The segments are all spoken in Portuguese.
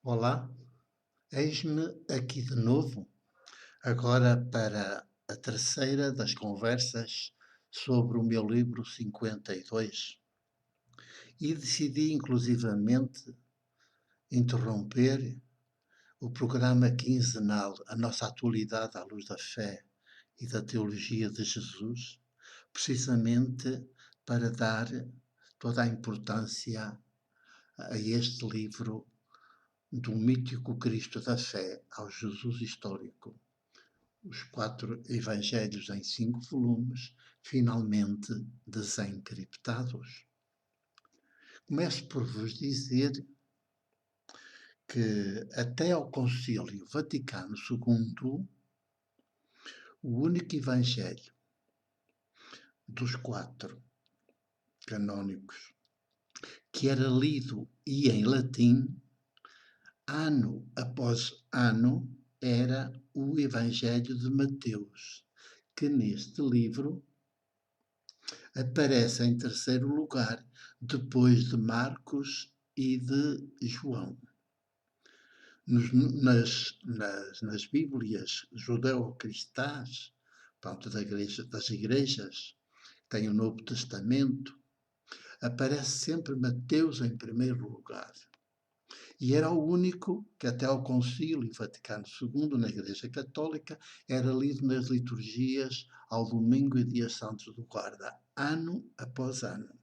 Olá, eis-me aqui de novo, agora para a terceira das conversas sobre o meu livro 52 e decidi inclusivamente interromper o programa quinzenal A Nossa Atualidade à Luz da Fé e da Teologia de Jesus, precisamente para dar toda a importância a este livro do mítico Cristo da Fé ao Jesus histórico. Os 4 Evangelhos em 5 volumes, finalmente desencriptados. Começo por vos dizer que até ao Concílio Vaticano II, o único Evangelho dos 4 canónicos que era lido e em latim, ano após ano, era o Evangelho de Mateus, que neste livro aparece em terceiro lugar, depois de Marcos e de João. Nas Bíblias judeu-cristãs, das igrejas, tem o Novo Testamento, aparece sempre Mateus em primeiro lugar. E era o único que até ao Concílio Vaticano II, na Igreja Católica, era lido nas liturgias ao domingo e dias santos do guarda, ano após ano.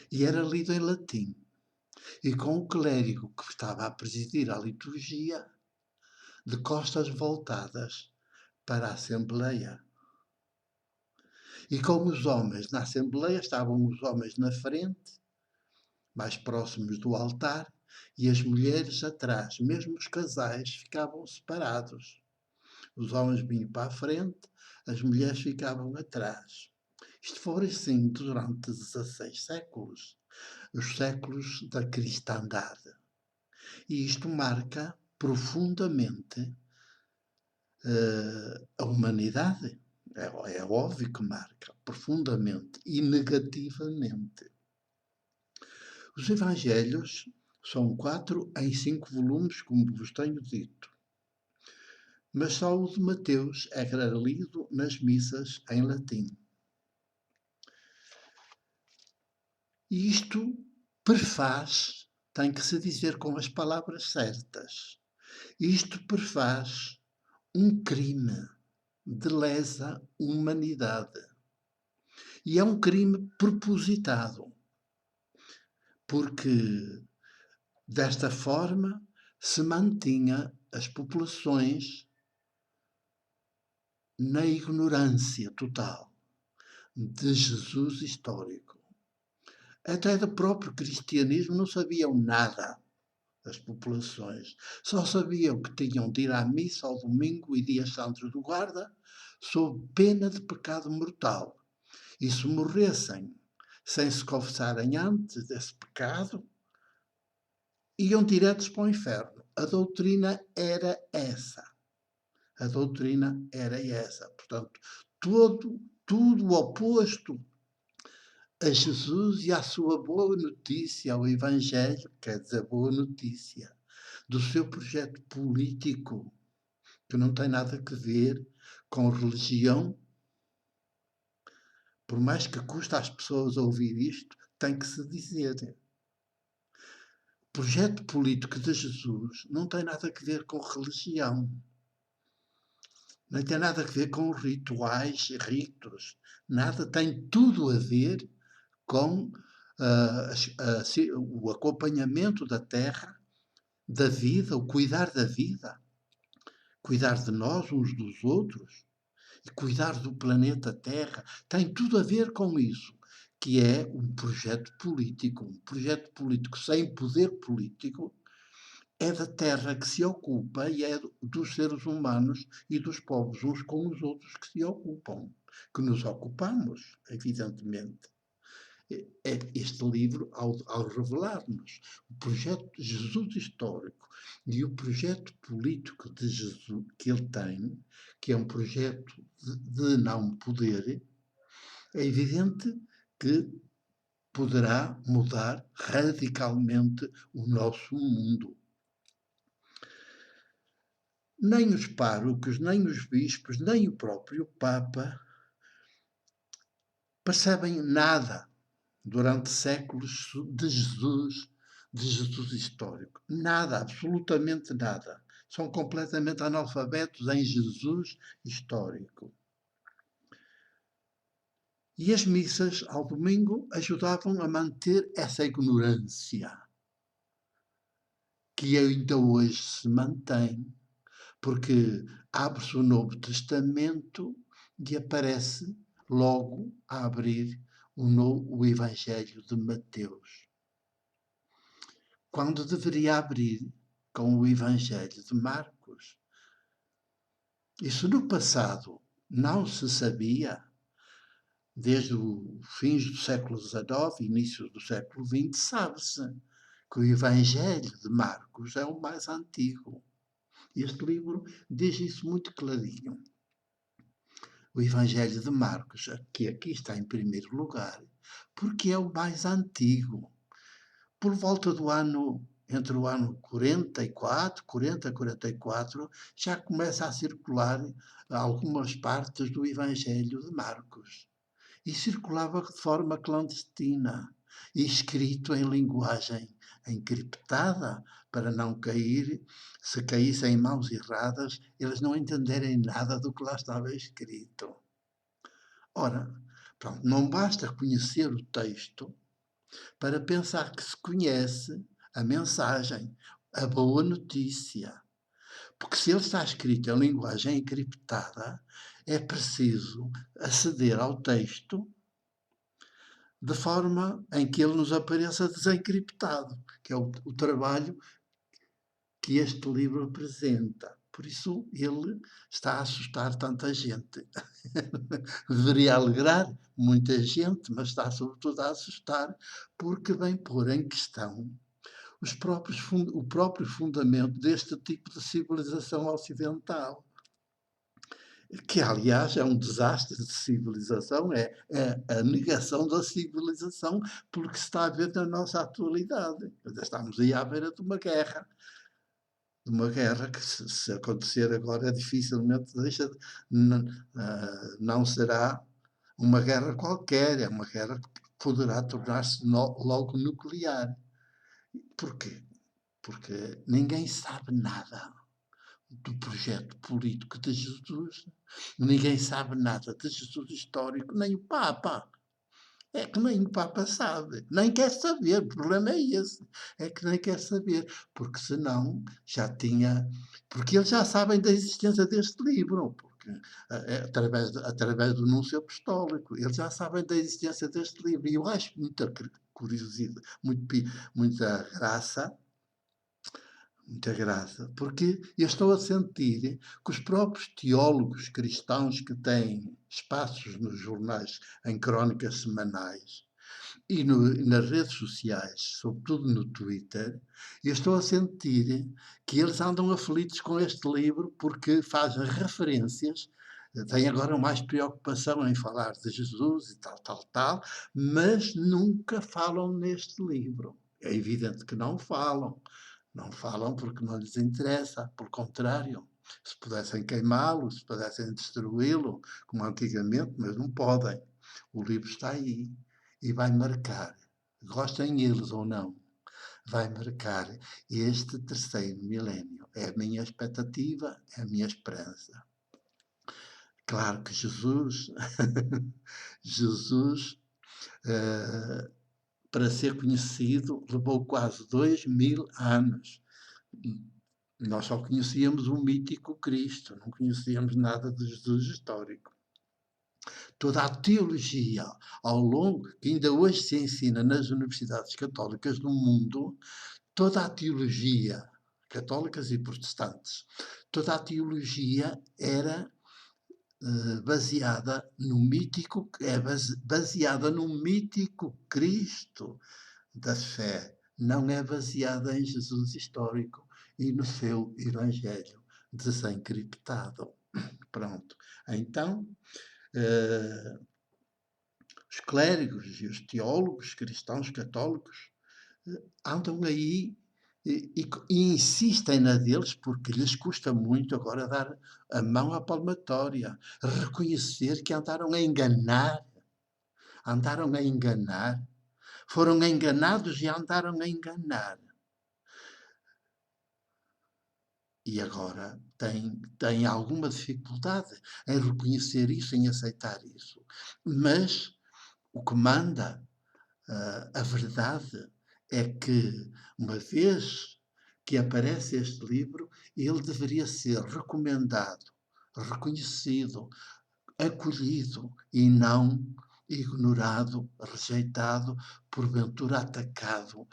E era lido em latim. E com o clérigo que estava a presidir a liturgia, de costas voltadas para a Assembleia. E com os homens na Assembleia, estavam os homens na frente, mais próximos do altar, e as mulheres atrás. Mesmo os casais ficavam separados. Os homens vinham para a frente, as mulheres ficavam atrás. Isto foi assim durante 16 séculos, os séculos da cristandade. E isto marca profundamente a humanidade. É óbvio que marca profundamente e negativamente. Os Evangelhos são 4 em 5 volumes, como vos tenho dito. Mas só o de Mateus era lido nas missas em latim. E isto prefaz, tem que se dizer com as palavras certas, isto prefaz um crime de lesa humanidade. E é um crime propositado, porque desta forma se mantinha as populações na ignorância total de Jesus histórico. Até do próprio cristianismo não sabiam nada as populações. Só sabiam que tinham de ir à missa ao domingo e dias santos do guarda, sob pena de pecado mortal. E se morressem sem se confessarem antes desse pecado, iam diretos para o inferno. A doutrina era essa. A doutrina era essa. Portanto, tudo oposto a Jesus e à sua boa notícia, ao Evangelho, quer dizer, boa notícia, do seu projeto político, que não tem nada a ver com religião. Por mais que custa às pessoas ouvir isto, tem que se dizer. O projeto político de Jesus não tem nada a ver com religião. Não tem nada a ver com rituais, ritos. Nada, tem tudo a ver com o acompanhamento da terra, da vida, o cuidar da vida, cuidar de nós uns dos outros e cuidar do planeta Terra. Tem tudo a ver com isso, que é um projeto político. Um projeto político sem poder político é da terra que se ocupa e é dos seres humanos e dos povos uns com os outros que se ocupam, que nos ocupamos, evidentemente. Este livro, ao revelar-nos o projeto de Jesus histórico e o projeto político de Jesus que ele tem, que é um projeto de não poder, é evidente que poderá mudar radicalmente o nosso mundo. Nem os párocos, nem os bispos, nem o próprio Papa percebem nada durante séculos de Jesus histórico. Nada, absolutamente nada. São completamente analfabetos em Jesus histórico. E as missas ao domingo ajudavam a manter essa ignorância, que ainda hoje se mantém, porque abre-se o Novo Testamento e aparece logo a abrir o Evangelho de Mateus, quando deveria abrir com o Evangelho de Marcos. Isso no passado não se sabia. Desde os fins do século XIX, início do século XX, sabe-se que o Evangelho de Marcos é o mais antigo. Este livro diz isso muito clarinho. O Evangelho de Marcos, que aqui está em primeiro lugar, porque é o mais antigo. Por volta do ano, entre o ano 44, já começa a circular algumas partes do Evangelho de Marcos. E circulava de forma clandestina e escrito em linguagem encriptada para não cair, se caísse em mãos erradas, eles não entenderem nada do que lá estava escrito. Ora, pronto, não basta conhecer o texto para pensar que se conhece a mensagem, a boa notícia. Porque se ele está escrito em linguagem encriptada, é preciso aceder ao texto de forma em que ele nos apareça desencriptado, que é o trabalho que este livro apresenta. Por isso ele está a assustar tanta gente. Deveria alegrar muita gente, mas está sobretudo a assustar, porque vem pôr em questão o próprio fundamento deste tipo de civilização ocidental, que aliás é um desastre de civilização, é a negação da civilização, porque se está a ver na nossa atualidade. Estamos aí à beira de uma guerra que se acontecer agora dificilmente não será uma guerra qualquer, é uma guerra que poderá tornar-se logo nuclear. Porquê? Porque ninguém sabe nada do projeto político de Jesus. Ninguém sabe nada de Jesus histórico, nem o Papa. É que nem o Papa sabe, nem quer saber, o problema é esse, é que nem quer saber, porque senão já tinha, porque eles já sabem da existência deste livro, porque através do anúncio apostólico, eles já sabem da existência deste livro, e eu acho muita curiosidade, muita graça, porque eu estou a sentir que os próprios teólogos cristãos que têm espaços nos jornais em crónicas semanais e nas redes sociais, sobretudo no Twitter, eu estou a sentir que eles andam aflitos com este livro porque fazem referências, têm agora mais preocupação em falar de Jesus e tal, mas nunca falam neste livro. É evidente que não falam. Não falam porque não lhes interessa, pelo contrário. Se pudessem queimá-lo, se pudessem destruí-lo, como antigamente, mas não podem. O livro está aí e vai marcar, gostem eles ou não, vai marcar este terceiro milénio. É a minha expectativa, é a minha esperança. Claro que Jesus, Jesus, para ser conhecido, levou quase 2000 anos. Nós só conhecíamos o mítico Cristo, não conhecíamos nada de Jesus histórico. Toda a teologia ao longo, que ainda hoje se ensina nas universidades católicas do mundo, toda a teologia, católicas e protestantes, toda a teologia era baseada no mítico, baseada no mítico Cristo da fé, não é baseada em Jesus histórico e no seu Evangelho desencriptado. Pronto. Então, os clérigos e os teólogos cristãos católicos andam aí e insistem na deles porque lhes custa muito agora dar a mão à palmatória, reconhecer que andaram a enganar, foram enganados e andaram a enganar. E agora têm alguma dificuldade em reconhecer isso, em aceitar isso. Mas o que manda, a verdade, é que, uma vez que aparece este livro, ele deveria ser recomendado, reconhecido, acolhido e não ignorado, rejeitado, porventura atacado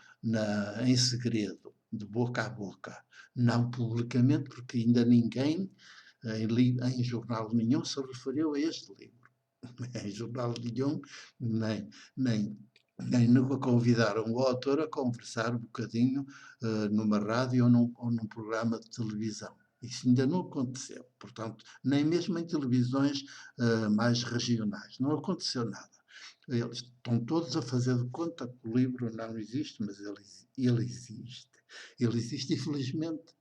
em segredo, de boca a boca. Não publicamente, porque ainda ninguém em jornal nenhum se referiu a este livro. Em jornal nenhum, nem, nem, nem nunca convidaram o autor a conversar um bocadinho numa rádio ou num programa de televisão. Isso ainda não aconteceu. Portanto, nem mesmo em televisões mais regionais. Não aconteceu nada. Eles estão todos a fazer de conta que o livro não existe, mas ele existe. Ele existe, infelizmente.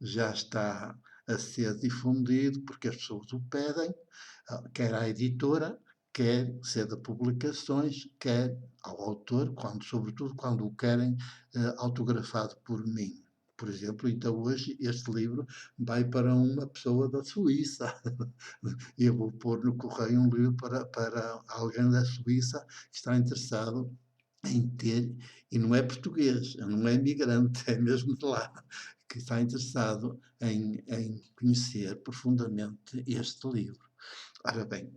Já está a ser difundido porque as pessoas o pedem, quer à editora, quer ser de publicações, quer ao autor, sobretudo quando o querem autografado por mim. Por exemplo, então hoje este livro vai para uma pessoa da Suíça. Eu vou pôr no correio um livro para alguém da Suíça que está interessado em ter, e não é português, não é imigrante, é mesmo de lá, que está interessado em conhecer profundamente este livro. Ora bem,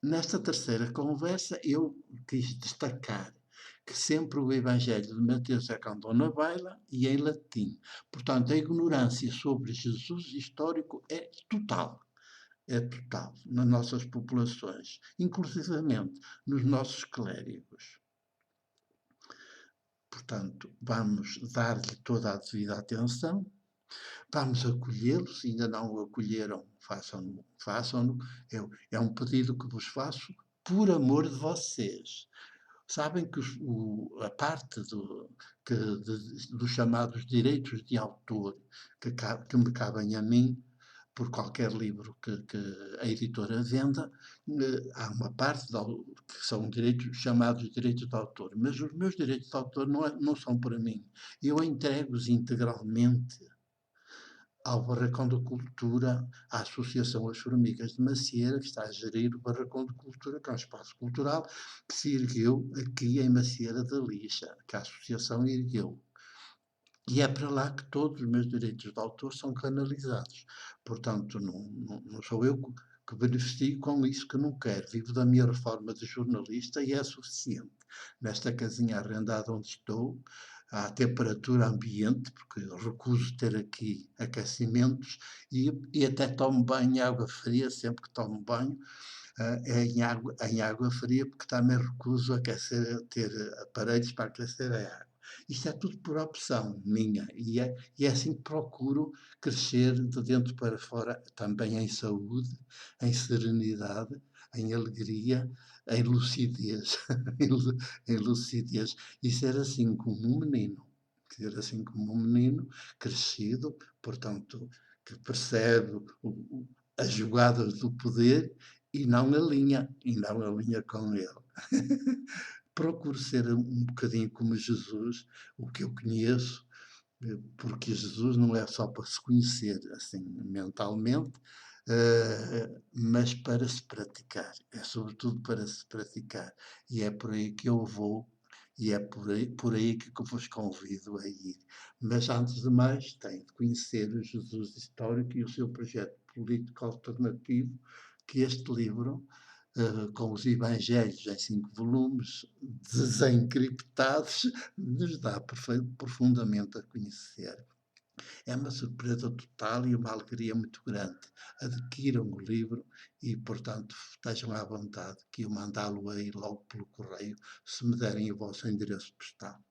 nesta terceira conversa eu quis destacar que sempre o Evangelho de Mateus é canto na baila e em latim. Portanto, a ignorância sobre Jesus histórico é total nas nossas populações, inclusivamente nos nossos clérigos. Portanto, vamos dar-lhe toda a devida atenção, vamos acolhê-los, se ainda não o acolheram, façam-no, façam-no. É um pedido que vos faço por amor de vocês. Sabem que a parte dos chamados direitos de autor que me cabem a mim, por qualquer livro que a editora venda, há uma parte que são chamados direitos de autor, mas os meus direitos de autor não são para mim. Eu entrego-os integralmente ao Barracão da Cultura, à Associação As Formigas de Macieira, que está a gerir o Barracão de Cultura, que é um espaço cultural que se ergueu aqui em Macieira da Lixa, que a Associação ergueu. E é para lá que todos os meus direitos de autor são canalizados. Portanto, não sou eu que beneficio com isso que não quero. Vivo da minha reforma de jornalista e é suficiente. Nesta casinha arrendada onde estou, à temperatura ambiente, porque eu recuso ter aqui aquecimentos e até tomo banho em água fria, sempre que tomo banho, é em água fria, porque também recuso ter aparelhos para aquecer a água. Isto é tudo por opção minha e é assim que procuro crescer de dentro para fora, também em saúde, em serenidade, em alegria, em lucidez, em lucidez, e ser assim como um menino crescido, portanto, que percebe as jogadas do poder e não alinha com ele. Procuro ser um bocadinho como Jesus, o que eu conheço, porque Jesus não é só para se conhecer assim mentalmente, mas para se praticar. É sobretudo para se praticar. E é por aí que eu vou e é por aí que eu vos convido a ir. Mas antes de mais, tem de conhecer o Jesus histórico e o seu projeto político alternativo, que este livro com os Evangelhos em 5 volumes, desencriptados, nos dá profundamente a conhecer. É uma surpresa total e uma alegria muito grande. Adquiram o livro e, portanto, estejam à vontade que eu mandá-lo aí logo pelo correio, se me derem o vosso endereço postal.